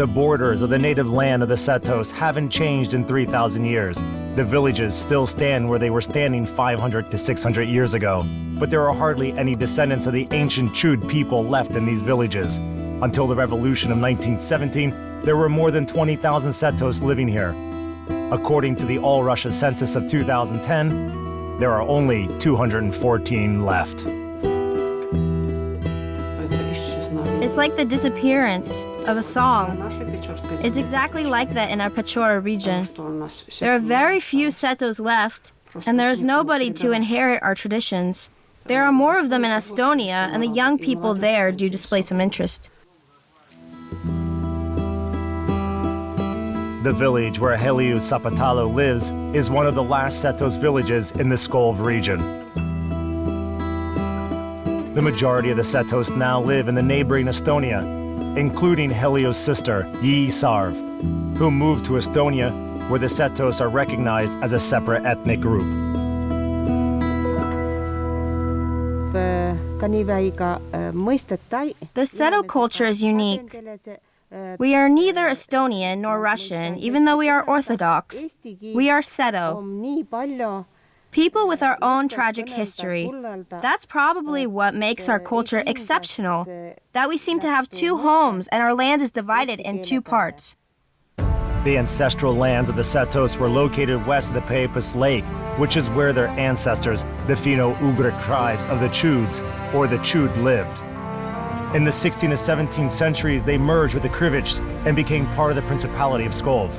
The borders of the native land of the Setos haven't changed in 3,000 years. The villages still stand where they were standing 500 to 600 years ago, but there are hardly any descendants of the ancient Chud people left in these villages. Until the revolution of 1917, there were more than 20,000 Setos living here. According to the All Russia Census of 2010, there are only 214 left. It's like the disappearance of a song. It's exactly like that in our Pechora region. There are very few Setos left, and there is nobody to inherit our traditions. There are more of them in Estonia, and the young people there do display some interest. The village where Heliu Zapatalo lives is one of the last Setos villages in the Skolv region. The majority of the Setos now live in the neighboring Estonia, including Heliu's sister, Yi Sarv, who moved to Estonia, where the Setos are recognized as a separate ethnic group. The Seto culture is unique. We are neither Estonian nor Russian, even though we are Orthodox. We are Seto. People with our own tragic history. That's probably what makes our culture exceptional, that we seem to have two homes and our land is divided in two parts. The ancestral lands of the Setos were located west of the Peipus Lake, which is where their ancestors, the Finno-Ugric tribes of the Chuds, or the Chud, lived. In the 16th and 17th centuries, they merged with the Krivichs and became part of the Principality of Skolv.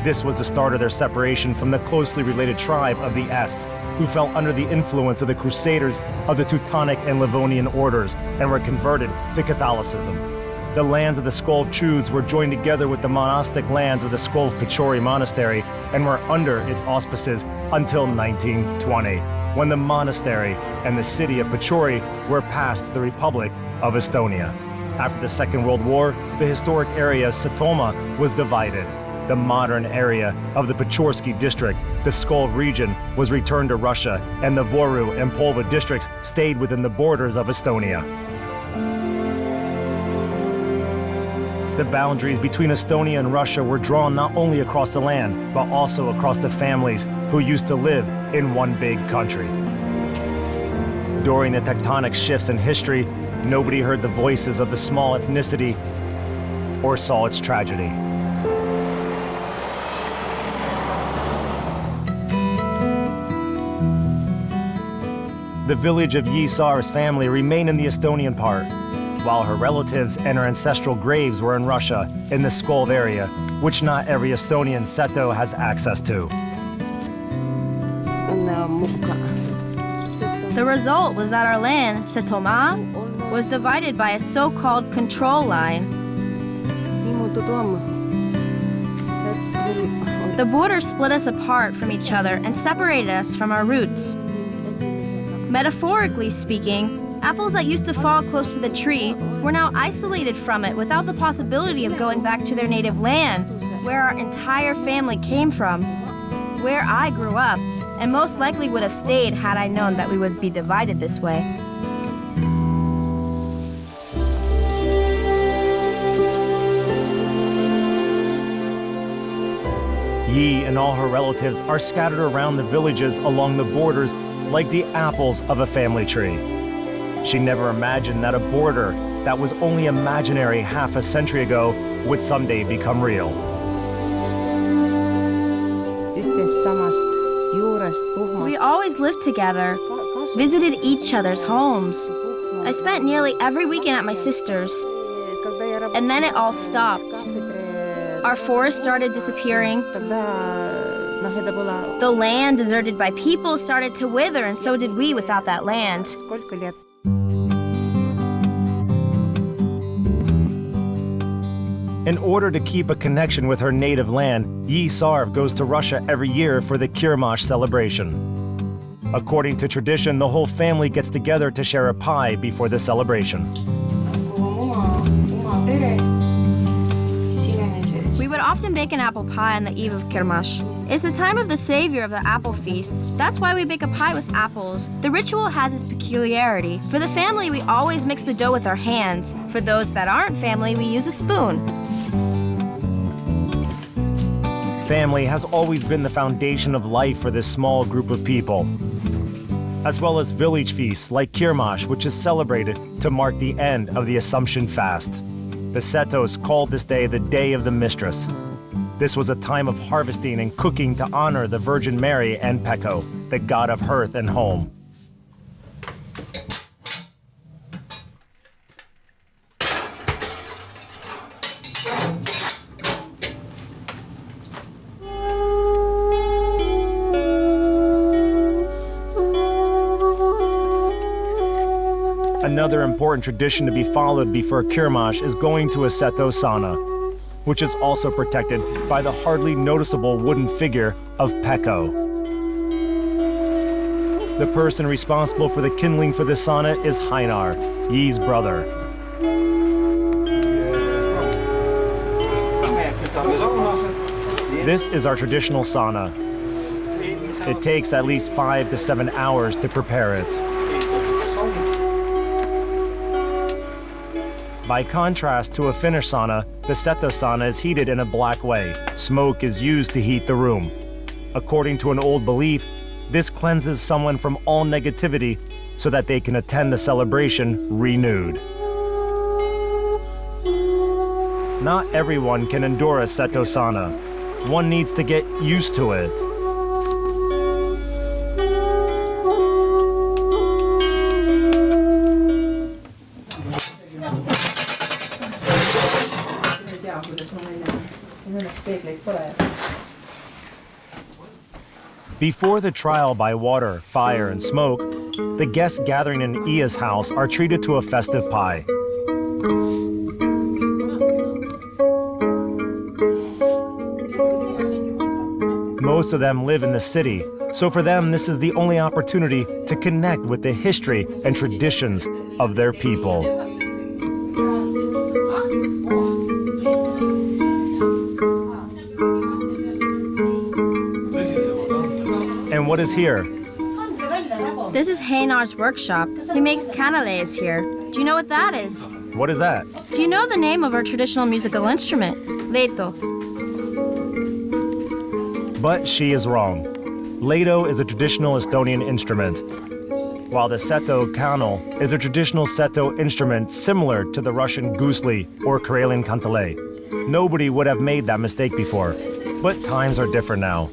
This was the start of their separation from the closely related tribe of the Ests, who fell under the influence of the Crusaders of the Teutonic and Livonian orders and were converted to Catholicism. The lands of the Skolv Chuds were joined together with the monastic lands of the Skolv Pechori Monastery and were under its auspices until 1920, when the monastery and the city of Pechori were passed to the Republic of Estonia. After the Second World War, the historic area of Setomaa was divided. The modern area of the Pechorsky district, the Skolv region, was returned to Russia, and the Voru and Polva districts stayed within the borders of Estonia. The boundaries between Estonia and Russia were drawn not only across the land, but also across the families who used to live in one big country. During the tectonic shifts in history, nobody heard the voices of the small ethnicity or saw its tragedy. The village of Yi Sar's family remained in the Estonian part, while her relatives and her ancestral graves were in Russia, in the Skolv area, which not every Estonian Seto has access to. The result was that our land, setomaa, was divided by a so-called control line. The border split us apart from each other and separated us from our roots. Metaphorically speaking, apples that used to fall close to the tree were now isolated from it without the possibility of going back to their native land, where our entire family came from, where I grew up, and most likely would have stayed had I known that we would be divided this way. Yi and all her relatives are scattered around the villages along the borders like the apples of a family tree. She never imagined that a border that was only imaginary half a century ago would someday become real. We always lived together, visited each other's homes. I spent nearly every weekend at my sister's, and then it all stopped. Our forest started disappearing. The land deserted by people started to wither, and so did we without that land. In order to keep a connection with her native land, Yi Sarv goes to Russia every year for the Kirmash celebration. According to tradition, the whole family gets together to share a pie before the celebration. We would often bake an apple pie on the eve of Kirmash. It's the time of the savior of the apple feast. That's why we bake a pie with apples. The ritual has its peculiarity. For the family, we always mix the dough with our hands. For those that aren't family, we use a spoon. Family has always been the foundation of life for this small group of people, as well as village feasts like Kirmash, which is celebrated to mark the end of the Assumption fast. The Setos called this day the Day of the Mistress. This was a time of harvesting and cooking to honor the Virgin Mary and Peko, the god of hearth and home. Another important tradition to be followed before Kirmash is going to a Seto sauna, which is also protected by the hardly noticeable wooden figure of Peko. The person responsible for the kindling for the sauna is Heinar, Yi's brother. This is our traditional sauna. It takes at least 5 to 7 hours to prepare it. By contrast to a Finnish sauna, the Setto sauna is heated in a black way. Smoke is used to heat the room. According to an old belief, this cleanses someone from all negativity so that they can attend the celebration renewed. Not everyone can endure a Setto sauna. One needs to get used to it. Before the trial by water, fire, and smoke, the guests gathering in Ia's house are treated to a festive pie. Most of them live in the city, so for them this is the only opportunity to connect with the history and traditions of their people. And what is here? This is Heinar's workshop. He makes canales here. Do you know what that is? What is that? Do you know the name of our traditional musical instrument? Leto. But she is wrong. Leto is a traditional Estonian instrument, while the Seto kanal is a traditional Seto instrument similar to the Russian gusli or Karelian kantele. Nobody would have made that mistake before, but times are different now.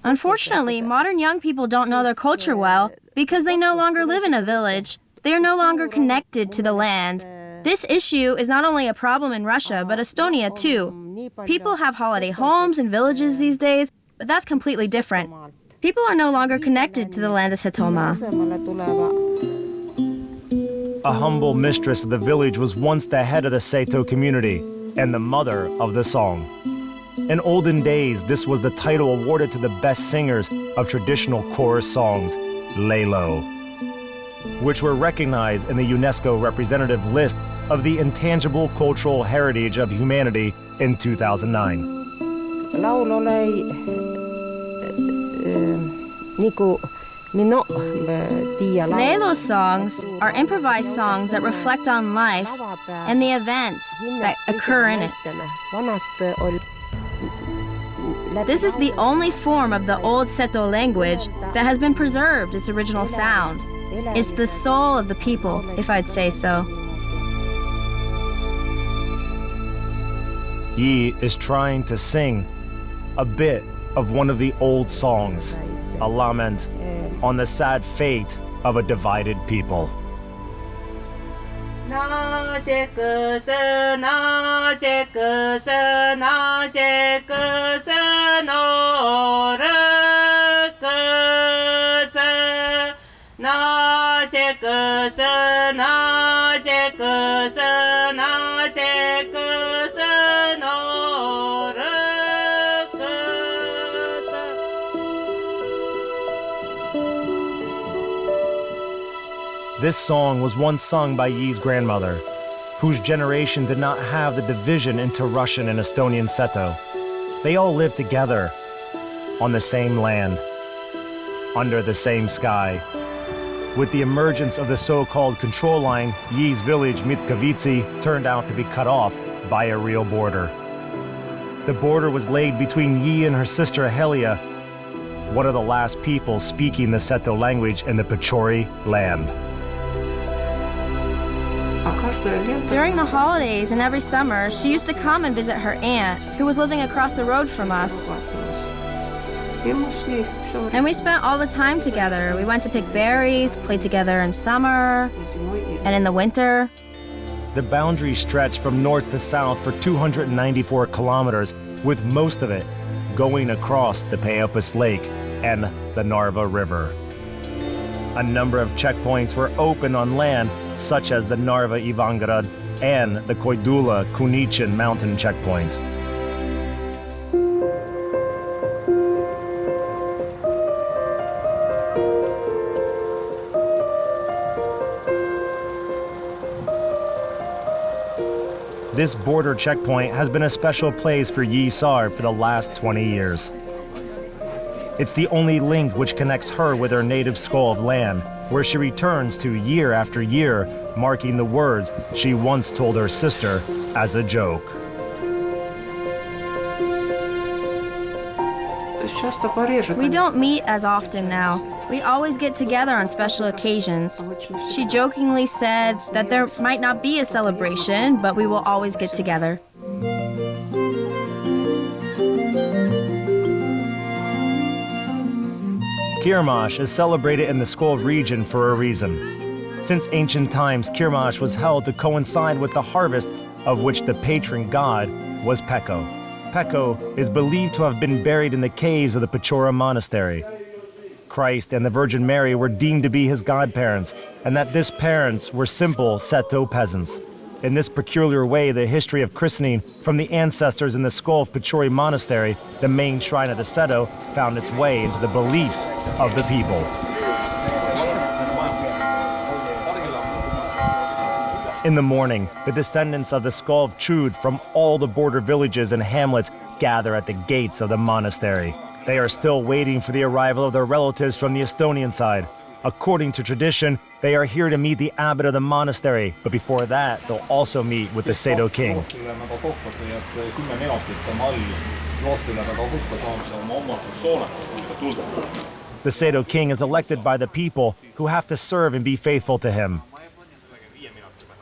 Unfortunately, modern young people don't know their culture well because they no longer live in a village. They are no longer connected to the land. This issue is not only a problem in Russia, but Estonia too. People have holiday homes and villages these days, but that's completely different. People are no longer connected to the land of setomaa. A humble mistress of the village was once the head of the Seto community and the mother of the song. In olden days, this was the title awarded to the best singers of traditional chorus songs, Lelo, which were recognized in the UNESCO representative list of the intangible cultural heritage of humanity in 2009. Lelo songs are improvised songs that reflect on life and the events that occur in it. This is the only form of the old Seto language that has been preserved its original sound. It's the soul of the people, if I'd say so. Yi is trying to sing a bit of one of the old songs, a lament on the sad fate of a divided people. This song was once sung by Yi's grandmother, whose generation did not have the division into Russian and Estonian Seto. They all lived together on the same land, under the same sky, With the emergence of the so-called control line, Yi's village, Mitkavitsi, turned out to be cut off by a real border. The border was laid between Yi and her sister Helia, one of the last people speaking the Seto language in the Pachori land. During the holidays and every summer, she used to come and visit her aunt, who was living across the road from us. And we spent all the time together. We went to pick berries, played together in summer and in the winter. The boundary stretched from north to south for 294 kilometers, with most of it going across the Peipus Lake and the Narva River. A number of checkpoints were open on land, such as the Narva Ivangrad and the Koidula Kunichin mountain checkpoint. This border checkpoint has been a special place for Yi Sar for the last 20 years. It's the only link which connects her with her native skull of land, where she returns to year after year, marking the words she once told her sister as a joke. We don't meet as often now. We always get together on special occasions. She jokingly said that there might not be a celebration, but we will always get together. Kirmash is celebrated in the Pskov region for a reason. Since ancient times, Kirmash was held to coincide with the harvest, of which the patron god was Peko. Peko is believed to have been buried in the caves of the Pechora monastery. Christ and the Virgin Mary were deemed to be his godparents, and that his parents were simple Seto peasants. In this peculiar way, the history of christening from the ancestors in the skull of Pechori Monastery, the main shrine of the Seto, found its way into the beliefs of the people. In the morning, the descendants of the skull of Chud from all the border villages and hamlets gather at the gates of the monastery. They are still waiting for the arrival of their relatives from the Estonian side. According to tradition, they are here to meet the abbot of the monastery, but before that, they'll also meet with the Setto King. The Setto King is elected by the people, who have to serve and be faithful to him.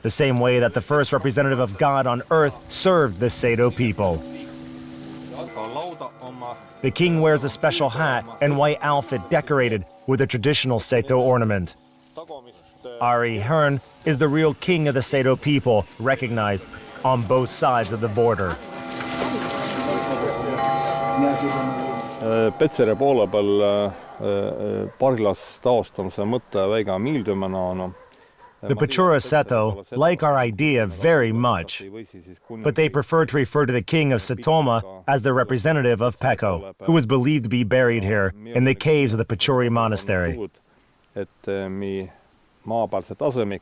The same way that the first representative of God on earth served the Seto people. The king wears a special hat and white outfit decorated with a traditional Seto ornament. Ari Hearn is the real king of the Seto people, recognized on both sides of the border. Petseri poole peal Parilas taastamise mõte väga meeldib. The Pechora Seto like our idea very much, but they prefer to refer to the king of Setomaa as the representative of Peko, who is believed to be buried here in the caves of the Pechori monastery.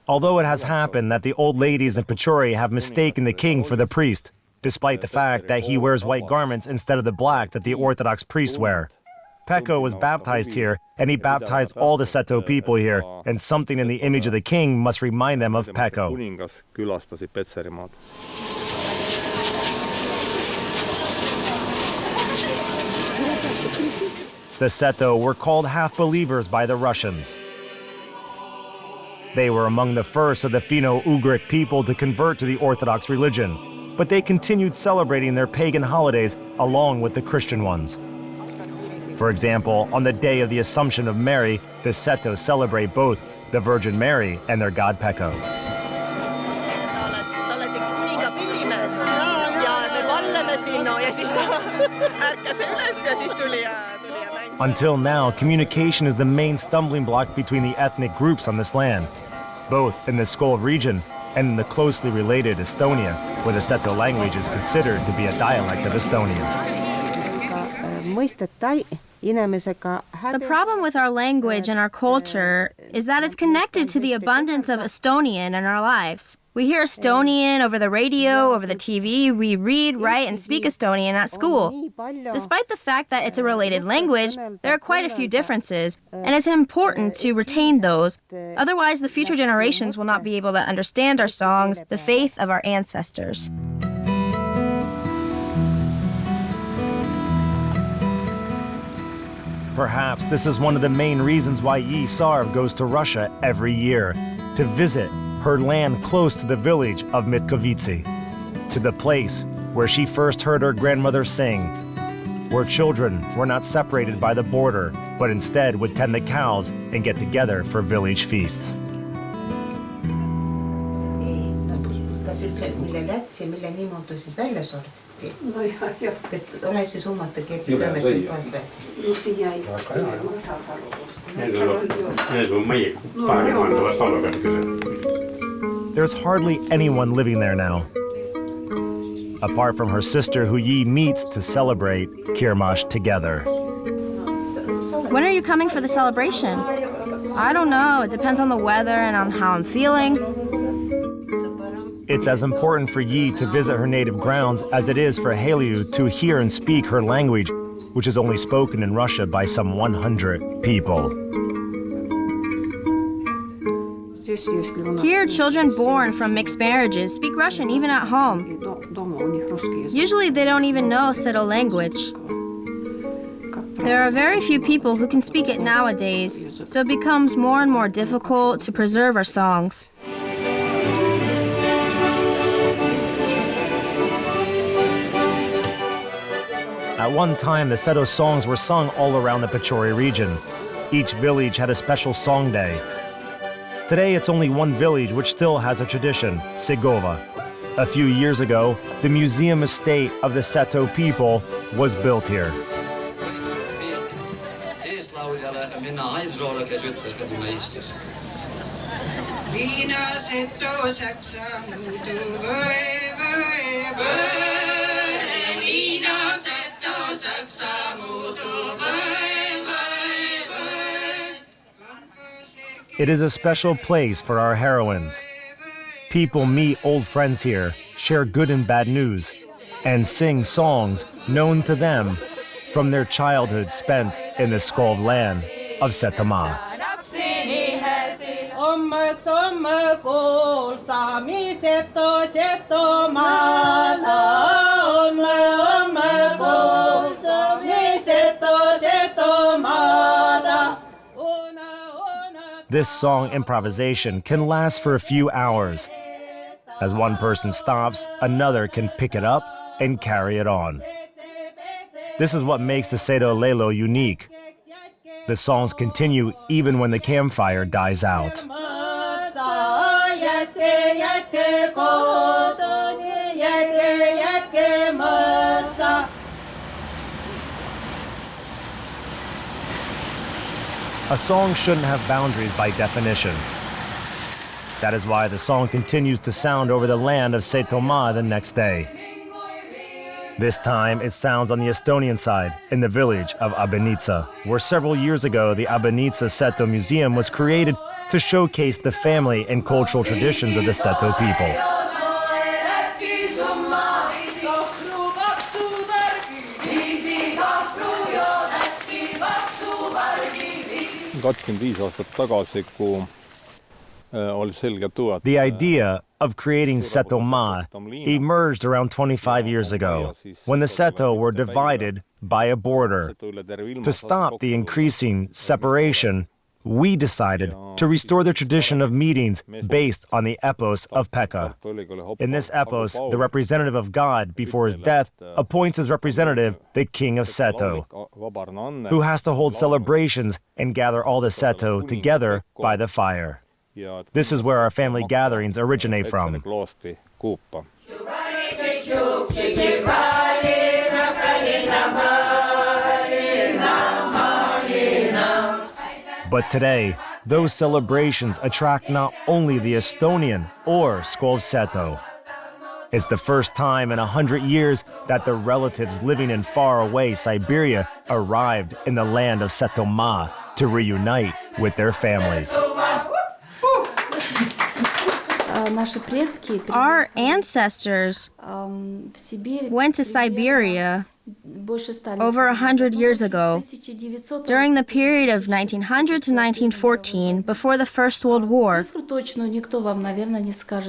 Although it has happened that the old ladies in Pechori have mistaken the king for the priest, despite the fact that he wears white garments instead of the black that the Orthodox priests wear. Peko was baptized here, and he baptized all the Seto people here, and something in the image of the king must remind them of Peko. The Seto were called half-believers by the Russians. They were among the first of the Finno-Ugric people to convert to the Orthodox religion, but they continued celebrating their pagan holidays along with the Christian ones. For example, on the day of the Assumption of Mary, the Setos celebrate both the Virgin Mary and their god Peko. Until now, communication is the main stumbling block between the ethnic groups on this land, both in the Pskov region and in the closely related Estonia, where the Seto language is considered to be a dialect of Estonian. The problem with our language and our culture is that it's connected to the abundance of Estonian in our lives. We hear Estonian over the radio, over the TV. We read, write, and speak Estonian at school. Despite the fact that it's a related language, there are quite a few differences, and it's important to retain those. Otherwise, the future generations will not be able to understand our songs, the faith of our ancestors. Perhaps this is one of the main reasons why Yi Sarv goes to Russia every year, to visit her land close to the village of Mitkovitsi, to the place where she first heard her grandmother sing, where children were not separated by the border, but instead would tend the cows and get together for village feasts. There's hardly anyone living there now, apart from her sister who Yi meets to celebrate Kirmash together. When are you coming for the celebration? I don't know. It depends on the weather and on how I'm feeling. It's as important for Yi to visit her native grounds as it is for Heliu to hear and speak her language, which is only spoken in Russia by some 100 people. Here, children born from mixed marriages speak Russian even at home. Usually they don't even know Seto language. There are very few people who can speak it nowadays, so it becomes more and more difficult to preserve our songs. At one time, the Seto songs were sung all around the Pechori region. Each village had a special song day. Today, it's only one village which still has a tradition, Segova. A few years ago, the museum estate of the Seto people was built here. It is a special place for our heroines. People meet old friends here, share good and bad news, and sing songs known to them from their childhood spent in the Skov land of Setomaa. This song improvisation can last for a few hours. As one person stops, another can pick it up and carry it on. This is what makes the Seto Lelo unique. The songs continue even when the campfire dies out. A song shouldn't have boundaries by definition. That is why the song continues to sound over the land of Setomaa the next day. This time, it sounds on the Estonian side, in the village of Abenitsa, where several years ago the Abenitsa Seto Museum was created to showcase the family and cultural traditions of the Seto people. The idea of creating setomaa emerged around 25 years ago, when the Seto were divided by a border. To stop the increasing separation, we decided to restore the tradition of meetings based on the epos of Pekka. In this epos, the representative of God before his death appoints as representative the king of Seto, who has to hold celebrations and gather all the Seto together by the fire. This is where our family gatherings originate from. But today, those celebrations attract not only the Estonian or Skov Seto. It's the first time in 100 years that the relatives living in faraway Siberia arrived in the land of Setomaa to reunite with their families. Our ancestors went to Siberia over 100 years ago, during the period of 1900 to 1914, before the First World War.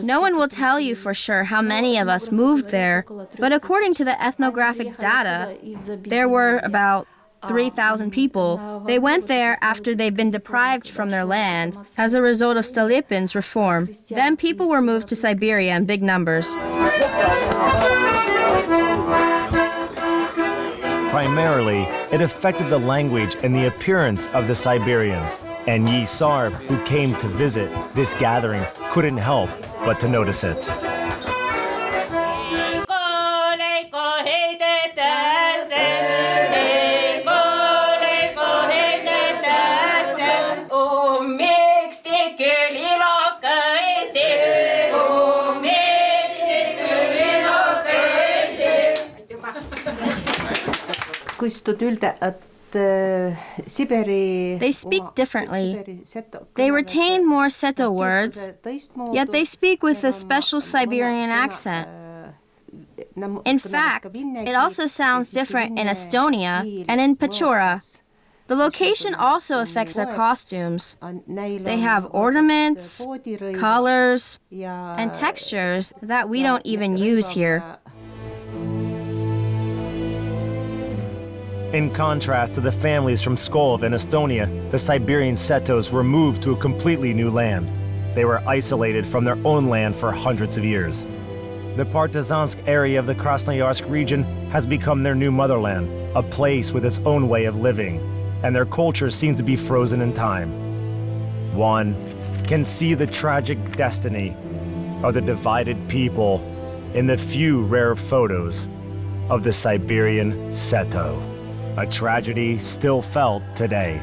No one will tell you for sure how many of us moved there, but according to the ethnographic data, there were about 3,000 people. They went there after they'd been deprived from their land as a result of Stolypin's reform. Then people were moved to Siberia in big numbers. Primarily, it affected the language and the appearance of the Siberians. And Yi Sarv, who came to visit this gathering, couldn't help but to notice it. They speak differently. They retain more Seto words, yet they speak with a special Siberian accent. In fact, it also sounds different in Estonia and in Pechora. The location also affects their costumes. They have ornaments, colors, and textures that we don't even use here. In contrast to the families from Pskov and Estonia, the Siberian Settos were moved to a completely new land. They were isolated from their own land for hundreds of years. The Partizansk area of the Krasnoyarsk region has become their new motherland, a place with its own way of living, and their culture seems to be frozen in time. One can see the tragic destiny of the divided people in the few rare photos of the Siberian Setto, a tragedy still felt today.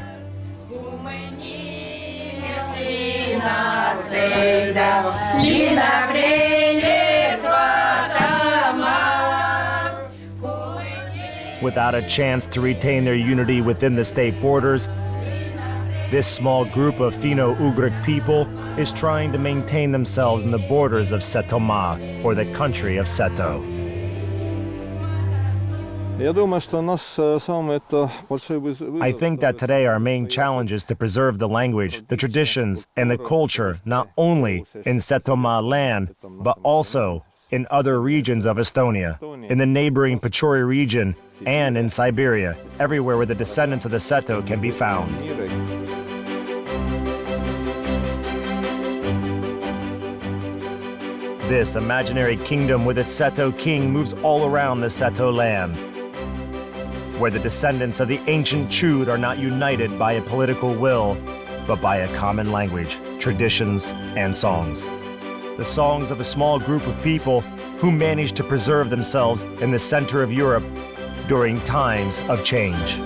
Without a chance to retain their unity within the state borders, this small group of Finno-Ugric people is trying to maintain themselves in the borders of setomaa, or the country of Seto. I think that today our main challenge is to preserve the language, the traditions, and the culture, not only in Setomaa land, but also in other regions of Estonia, in the neighboring Pechora region, and in Siberia, everywhere where the descendants of the Seto can be found. This imaginary kingdom with its Setto King moves all around the Seto land, where the descendants of the ancient Chud are not united by a political will, but by a common language, traditions, and songs. The songs of a small group of people who managed to preserve themselves in the center of Europe during times of change.